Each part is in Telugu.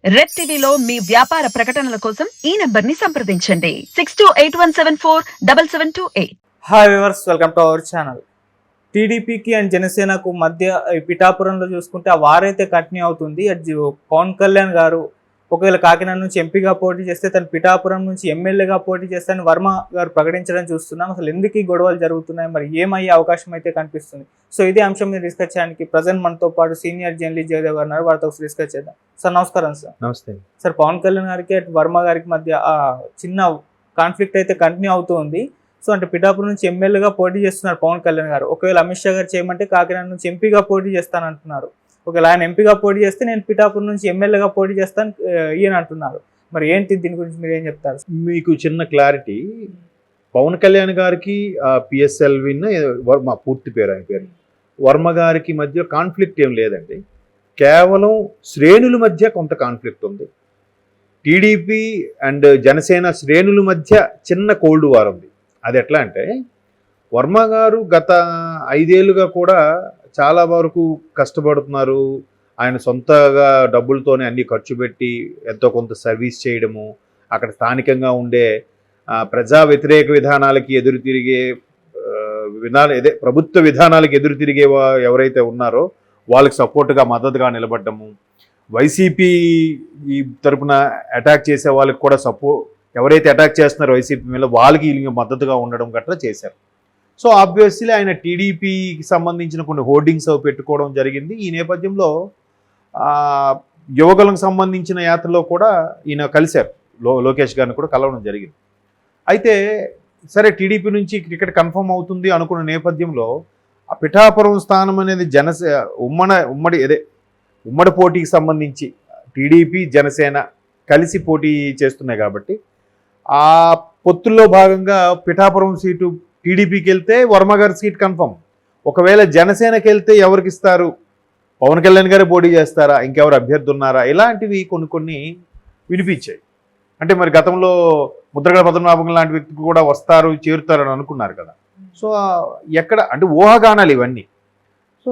రెడ్ టీవీలో మీ వ్యాపార ప్రకటనల కోసం ఈ నంబర్ ని సంప్రదించండి 6281747728. Hi viewers, welcome to our channel. టీడీపీకి అండ్ జనసేనకు మధ్య ఈ పిఠాపురంలో చూసుకుంటే ఆ వారైతే కంటిన్యూ అవుతుంది. పవన్ కళ్యాణ్ గారు ఒకవేళ కాకినాడ నుంచి ఎంపీగా పోటీ చేస్తే తను పిఠాపురం నుంచి ఎమ్మెల్యేగా పోటీ చేస్తానని వర్మ గారు ప్రకటించడం చూస్తున్నాం. అసలు ఎందుకు ఈ గొడవలు జరుగుతున్నాయి, మరి ఏమయ్యే అవకాశం అయితే కనిపిస్తుంది? సో ఇదే అంశం మీద డిస్కస్ చేయడానికి ప్రజెంట్ మనతో పాటు సీనియర్ జర్నలిస్ట్ జయదేవ్ గారు ఉన్నారు. వారితో డిస్కస్ చేద్దాం. సార్ నమస్కారం. సార్ నమస్తే సార్, పవన్ కళ్యాణ్ గారికి అటు వర్మ గారికి మధ్య చిన్న కాన్ఫ్లిక్ట్ అయితే కంటిన్యూ అవుతూ ఉంది. సో అంటే పిఠాపురం నుంచి ఎమ్మెల్యేగా పోటీ చేస్తున్నారు పవన్ కళ్యాణ్ గారు. ఒకవేళ అమిత్ షా గారు చేయమంటే కాకినాడ నుంచి ఎంపీగా పోటీ చేస్తానంటున్నారు. ఒకవేళ ఆయన ఎంపీగా పోటీ చేస్తే నేను పిఠాపురం నుంచి ఎమ్మెల్యేగా పోటీ చేస్తాను ఈయన అంటున్నారు. మరి ఏంటి దీని గురించి మీరు ఏం చెప్తారు? మీకు చిన్న క్లారిటీ. పవన్ కళ్యాణ్ గారికి పిఎస్ఎల్ విన్ వర్మ, పూర్తి పేరు ఆయన పేరు వర్మ గారికి మధ్య కాన్ఫ్లిక్ట్ ఏం లేదండి. కేవలం శ్రేణుల మధ్య కొంత కాన్ఫ్లిక్ట్ ఉంది. టీడీపీ అండ్ జనసేన శ్రేణుల మధ్య చిన్న కోల్డ్ వార్ ఉంది. అది ఎట్లా అంటే, వర్మ గారు గత 5 ఏళ్ళుగా కూడా చాలా వరకు కష్టపడుతున్నారు. ఆయన సొంతగా డబ్బులతోనే అన్ని ఖర్చు పెట్టి ఎంతో కొంత సర్వీస్ చేయడము, అక్కడ స్థానికంగా ఉండే ప్రజా వ్యతిరేక విధానాలకి ఎదురు తిరిగే ప్రభుత్వ విధానాలకు ఎదురు తిరిగే ఎవరైతే ఉన్నారో వాళ్ళకి సపోర్ట్గా మద్దతుగా నిలబడ్డము, వైసీపీ ఈ తరపున అటాక్ చేసే వాళ్ళకి కూడా ఎవరైతే అటాక్ చేస్తున్నారో వైసీపీ మీద వాళ్ళకి మద్దతుగా ఉండడం గట్రా చేశారు. సో ఆబ్వియస్లీ ఆయన టీడీపీకి సంబంధించిన కొన్ని హోర్డింగ్స్ పెట్టుకోవడం జరిగింది. ఈ నేపథ్యంలో యువకులకు సంబంధించిన యాత్రలో కూడా ఈయన కలిశారు. లోకేష్ గారిని కూడా కలవడం జరిగింది. అయితే సరే, టీడీపీ నుంచి టికెట్ కన్ఫర్మ్ అవుతుంది అనుకున్న నేపథ్యంలో ఆ పిఠాపురం స్థానం అనేది ఉమ్మడి పోటీకి సంబంధించి టీడీపీ జనసేన కలిసి పోటీ చేస్తున్నాయి కాబట్టి ఆ పొత్తుల్లో భాగంగా పిఠాపురం సీటు టీడీపీకి వెళ్తే వర్మ గారి సీట్ కన్ఫర్మ్. ఒకవేళ జనసేనకి వెళ్తే ఎవరికి ఇస్తారు? పవన్ కళ్యాణ్ గారు పోటీ చేస్తారా, ఇంకెవరు అభ్యర్థి ఉన్నారా? ఇలాంటివి కొన్ని వినిపించాయి. అంటే మరి గతంలో ముద్రగడ పద్మనాభం లాంటి వ్యక్తికి కూడా వస్తారు, చేరుతారని అనుకున్నారు కదా. సో ఎక్కడ అంటే ఊహాగానాలు ఇవన్నీ. సో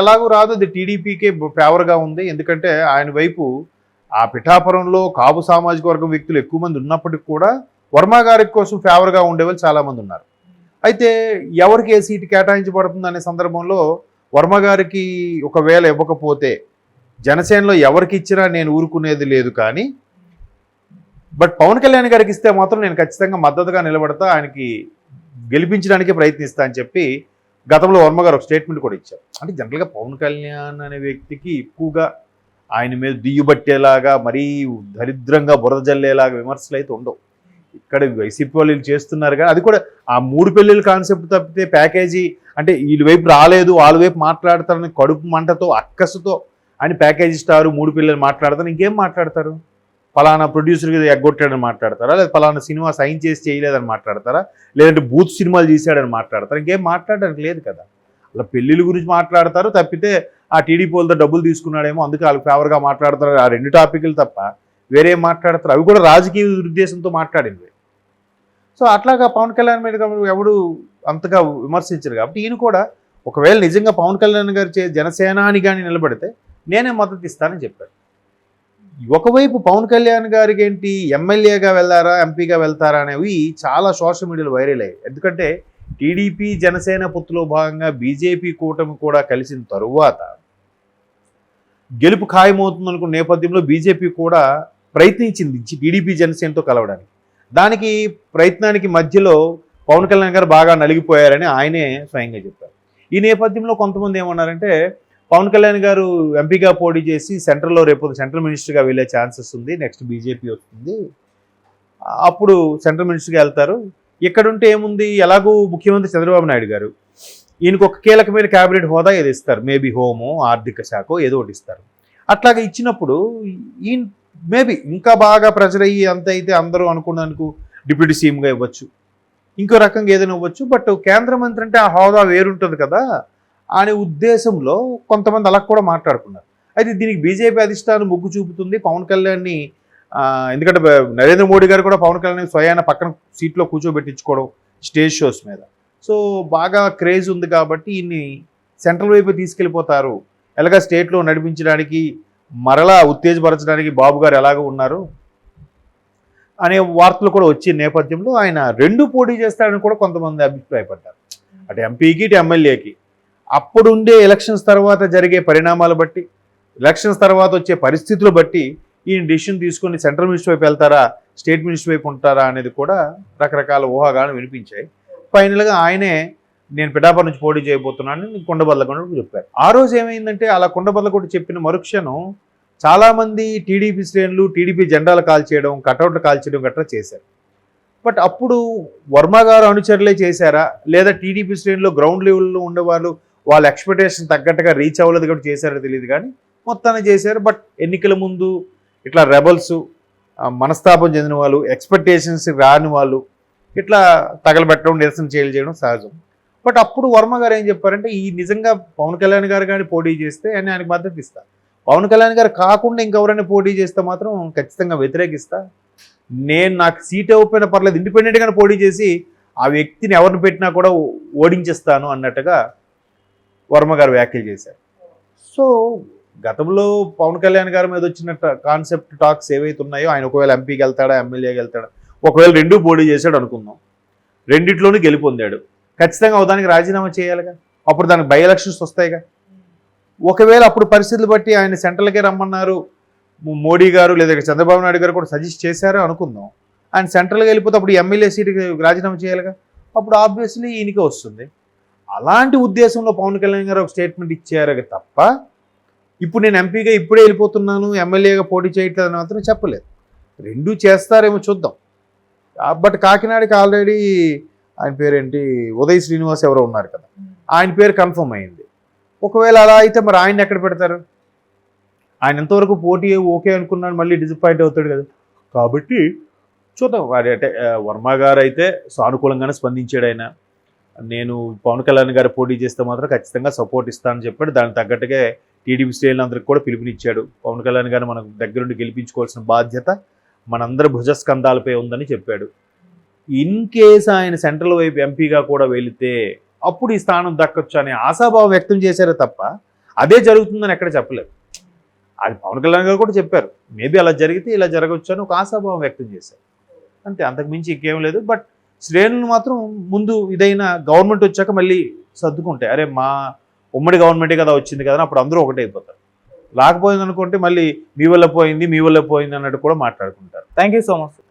ఎలాగూ రాదు, అది టీడీపీకే ఫేవర్గా ఉంది. ఎందుకంటే ఆయన వైపు ఆ పిఠాపురంలో కాపు సామాజిక వర్గం వ్యక్తులు ఎక్కువ మంది ఉన్నప్పటికీ కూడా వర్మ గారి కోసం ఫేవర్గా ఉండేవాళ్ళు చాలామంది ఉన్నారు. అయితే ఎవరికి ఏ సీటు కేటాయించబడుతుంది అనే సందర్భంలో వర్మ గారికి ఒకవేళ ఇవ్వకపోతే జనసేనలో ఎవరికి ఇచ్చినా నేను ఊరుకునేది లేదు, కానీ బట్ పవన్ కళ్యాణ్ గారికి ఇస్తే మాత్రం నేను ఖచ్చితంగా మద్దతుగా నిలబడతా, ఆయనకి గెలిపించడానికి ప్రయత్నిస్తా అని చెప్పి గతంలో వర్మ గారు ఒక స్టేట్మెంట్ కూడా ఇచ్చారు. అంటే జనరల్గా పవన్ కళ్యాణ్ అనే వ్యక్తికి ఎక్కువగా ఆయన మీద దియ్యుబట్టేలాగా, మరీ దరిద్రంగా బురద జల్లేలాగా విమర్శలు అయితే ఉండవు. ఇక్కడ వైసీపీ వాళ్ళు చేస్తున్నారు కానీ అది కూడా ఆ 3 పెళ్ళిళ్ళ కాన్సెప్ట్ తప్పితే ప్యాకేజీ అంటే వీళ్ళ వైపు రాలేదు, వాళ్ళ వైపు మాట్లాడతారని కడుపు మంటతో అక్కసుతో ఆయన ప్యాకేజీ ఇస్తారు, 3 పెళ్ళిళ్ళు మాట్లాడతారు. ఇంకేం మాట్లాడతారు? ఫలానా ప్రొడ్యూసర్కి ఎగ్గొట్టాడని మాట్లాడతారా, లేదా ఫలానా సినిమా సైన్ చేసి చేయలేదని మాట్లాడతారా, లేదంటే బూత్ సినిమాలు తీసాడని మాట్లాడతారు? ఇంకేం మాట్లాడడానికి లేదు కదా. అలా పెళ్ళిళ్ళ గురించి మాట్లాడతారు తప్పితే ఆ టీడీపీ వాళ్ళతో డబ్బులు తీసుకున్నాడేమో అందుకే వాళ్ళకి ఫేవర్గా మాట్లాడతారు. ఆ 2 టాపిక్లు తప్ప వేరే మాట్లాడతారు. అవి కూడా రాజకీయ ఉద్దేశంతో మాట్లాడింది. సో అట్లాగా పవన్ కళ్యాణ్ మీద ఎవడు అంతగా విమర్శించారు కాబట్టి ఈయన కూడా ఒకవేళ నిజంగా పవన్ కళ్యాణ్ గారు జనసేనాని కానీ నిలబడితే నేనే మద్దతు ఇస్తానని చెప్పారు. ఒకవైపు పవన్ కళ్యాణ్ గారికి ఏంటి, ఎమ్మెల్యేగా వెళ్తారా ఎంపీగా వెళ్తారా అనేవి చాలా సోషల్ మీడియాలో వైరల్ అయ్యాయి. ఎందుకంటే టీడీపీ జనసేన పొత్తులో భాగంగా బీజేపీ కూటమి కూడా కలిసిన తరువాత గెలుపు ఖాయమవుతుంది అనుకున్న నేపథ్యంలో బీజేపీ కూడా ప్రయత్నించింది టీడీపీ జనసేనతో కలవడానికి. దానికి ప్రయత్నానికి మధ్యలో పవన్ కళ్యాణ్ గారు బాగా నలిగిపోయారని ఆయనే స్వయంగా చెప్పారు. ఈ నేపథ్యంలో కొంతమంది ఏమన్నారంటే, పవన్ కళ్యాణ్ గారు ఎంపీగా పోటీ చేసి సెంట్రల్లో రేపు సెంట్రల్ మినిస్టర్గా వెళ్ళే ఛాన్సెస్ ఉంది, నెక్స్ట్ బీజేపీ వస్తుంది, అప్పుడు సెంట్రల్ మినిస్టర్గా వెళ్తారు. ఇక్కడుంటే ఏముంది, ఎలాగూ ముఖ్యమంత్రి చంద్రబాబు నాయుడు గారు ఈయనకు ఒక కీలకమైన క్యాబినెట్ హోదా ఏదో ఇస్తారు, మేబీ హోమో ఆర్థిక శాఖ ఏదో ఒకటి ఇస్తారు. అట్లాగే ఇచ్చినప్పుడు ఈయన మేబీ ఇంకా బాగా ప్రెజర్ అయ్యి అంత అయితే అందరూ అనుకున్నందుకు డిప్యూటీ సీఎంగా ఇవ్వచ్చు, ఇంకో రకంగా ఏదైనా ఇవ్వచ్చు. బట్ కేంద్ర మంత్రి అంటే ఆ హోదా వేరుంటుంది కదా అనే ఉద్దేశంలో కొంతమంది అలా కూడా మాట్లాడుకున్నారు. అయితే దీనికి బీజేపీ అధిష్టానం మొగ్గు చూపుతుంది పవన్ కళ్యాణ్ని. ఎందుకంటే నరేంద్ర మోడీ గారు కూడా పవన్ కళ్యాణ్ స్వయాన పక్కన సీట్లో కూర్చోబెట్టించుకోవడం స్టేజ్ షోస్ మీద. సో బాగా క్రేజ్ ఉంది కాబట్టి ఈయన్ని సెంట్రల్ వైపు తీసుకెళ్ళిపోతారు, ఎలాగా స్టేట్లో నడిపించడానికి మరలా ఉత్తేజపరచడానికి బాబు గారు ఎలాగో ఉన్నారు అనే వార్తలు కూడా వచ్చే నేపథ్యంలో ఆయన 2 పోటీ చేస్తాడని కూడా కొంతమంది అభిప్రాయపడ్డారు. అటు ఎంపీకి ఇటు ఎమ్మెల్యేకి. అప్పుడుండే ఎలక్షన్స్ తర్వాత జరిగే పరిణామాలు బట్టి, ఎలక్షన్స్ తర్వాత వచ్చే పరిస్థితులు బట్టి ఈయన డిసిషన్ తీసుకుని సెంట్రల్ మినిస్టర్ వైపు వెళ్తారా, స్టేట్ మినిస్టర్ వైపు ఉంటారా అనేది కూడా రకరకాల ఊహాగానం వినిపించాయి. ఫైనల్గా ఆయనే నేను పిఠాపురం నుంచి పోటీ చేయబోతున్నానని కొండబద్దలకొండ చెప్పారు. ఆ రోజు ఏమైందంటే అలా కొండబద్దలకొండ చెప్పిన మరుక్షణం చాలామంది టీడీపీ శ్రేణులు టీడీపీ జెండాలు కాల్చేయడం, కటౌట్లు కాల్చేయడం గట్రా చేశారు. బట్ అప్పుడు వర్మ గారు అనుచరులే చేశారా, లేదా టీడీపీ శ్రేణులు గ్రౌండ్ లెవెల్లో ఉండేవాళ్ళు వాళ్ళ ఎక్స్పెక్టేషన్ తగ్గట్టుగా రీచ్ అవ్వలేదు కూడా చేశారో తెలియదు, కానీ మొత్తాన్ని చేశారు. బట్ ఎన్నికల ముందు ఇట్లా రెబల్స్, మనస్తాపం చెందిన వాళ్ళు, ఎక్స్పెక్టేషన్స్ రాని వాళ్ళు ఇట్లా తగలబెట్టడం, నిరసన చేయడం సహజం. బట్ అప్పుడు వర్మ గారు ఏం చెప్పారంటే, ఈ నిజంగా పవన్ కళ్యాణ్ గారు కానీ పోటీ చేస్తే అని ఆయనకు మద్దతు ఇస్తా, పవన్ కళ్యాణ్ గారు కాకుండా ఇంకెవరైనా పోటీ చేస్తే మాత్రం ఖచ్చితంగా వ్యతిరేకిస్తా, నాకు సీట్ ఇవ్వకపోయినా పర్లేదు ఇండిపెండెంట్గానే పోటీ చేసి ఆ వ్యక్తిని ఎవరిని పెట్టినా కూడా ఓడించేస్తాను అన్నట్టుగా వర్మ గారు వ్యాఖ్యలు చేశారు. సో గతంలో పవన్ కళ్యాణ్ గారి మీద వచ్చిన కాన్సెప్ట్ టాక్స్ ఏవైతే ఉన్నాయో, ఆయన ఒకవేళ ఎంపీకి వెళ్తాడా, ఎమ్మెల్యేకి వెళ్తాడా, ఒకవేళ 2 పోటీ చేశాడు అనుకుందాం, రెండిట్లోనూ గెలుపొందాడు, ఖచ్చితంగా అవదానికి రాజీనామా చేయాలిగా, అప్పుడు దానికి బై ఎలక్షన్స్ వస్తాయిగా. ఒకవేళ అప్పుడు పరిస్థితులు బట్టి ఆయన సెంట్రల్కే రమ్మన్నారు మోడీ గారు, లేదా చంద్రబాబు నాయుడు గారు కూడా సజెస్ట్ చేశారు అనుకుందాం, ఆయన సెంట్రల్గా వెళ్ళిపోతే అప్పుడు ఎమ్మెల్యే సీటుకి రాజీనామా చేయాలిగా, అప్పుడు ఆబ్వియస్లీ ఈయనకే వస్తుంది. అలాంటి ఉద్దేశంలో పవన్ కళ్యాణ్ గారు ఒక స్టేట్మెంట్ ఇచ్చారు తప్ప, ఇప్పుడు నేను ఎంపీగా ఇప్పుడే వెళ్ళిపోతున్నాను, ఎమ్మెల్యేగా పోటీ చేయట్లేదు అని మాత్రం చెప్పలేదు. 2 చేస్తారేమో చూద్దాం. బట్ కాకినాడకి ఆల్రెడీ ఆయన పేరేంటి, ఉదయ్ శ్రీనివాస్ ఎవరో ఉన్నారు కదా, ఆయన పేరు కన్ఫర్మ్ అయింది. ఒకవేళ అలా అయితే మరి ఆయన ఎక్కడ పెడతారు? ఆయన ఎంతవరకు పోటీ ఓకే అనుకున్నాడు, మళ్ళీ డిసప్పాయింట్ అవుతాడు కదా. కాబట్టి చూద్దాం. వాడి అంటే వర్మ గారు అయితే సానుకూలంగానే స్పందించాడు. ఆయన నేను పవన్ కళ్యాణ్ గారు పోటీ చేస్తే మాత్రం ఖచ్చితంగా సపోర్ట్ ఇస్తానని చెప్పాడు. దానికి తగ్గట్టుగా టీడీపీ శ్రేణులందరికీ కూడా పిలుపునిచ్చాడు. పవన్ కళ్యాణ్ గారు మనకు దగ్గరుండి గెలిపించుకోవాల్సిన బాధ్యత మనందరి భుజస్కంధాలపై ఉందని చెప్పాడు. ఇన్ కేస్ ఆయన సెంట్రల్ వైపు ఎంపీగా కూడా వెళితే అప్పుడు ఈ స్థానం దక్కొచ్చు అనే ఆశాభావం వ్యక్తం చేశారే తప్ప అదే జరుగుతుందని ఎక్కడ చెప్పలేదు. అది పవన్ కళ్యాణ్ గారు కూడా చెప్పారు, మేబీ అలా జరిగితే ఇలా జరగవచ్చు అని ఒక ఆశాభావం వ్యక్తం చేశారు అంతే, అంతకుమించి ఇంకేం లేదు. బట్ శ్రేణులు మాత్రం ముందు ఇదైనా గవర్నమెంట్ వచ్చాక మళ్ళీ సర్దుకుంటాయి. అరే మా ఉమ్మడి గవర్నమెంటే కదా వచ్చింది కదా, అప్పుడు అందరూ ఒకటే అయిపోతారు. లేకపోయింది అనుకుంటే మళ్ళీ మీ వల్ల పోయింది అన్నట్టు కూడా మాట్లాడుకుంటారు. Thank you so much.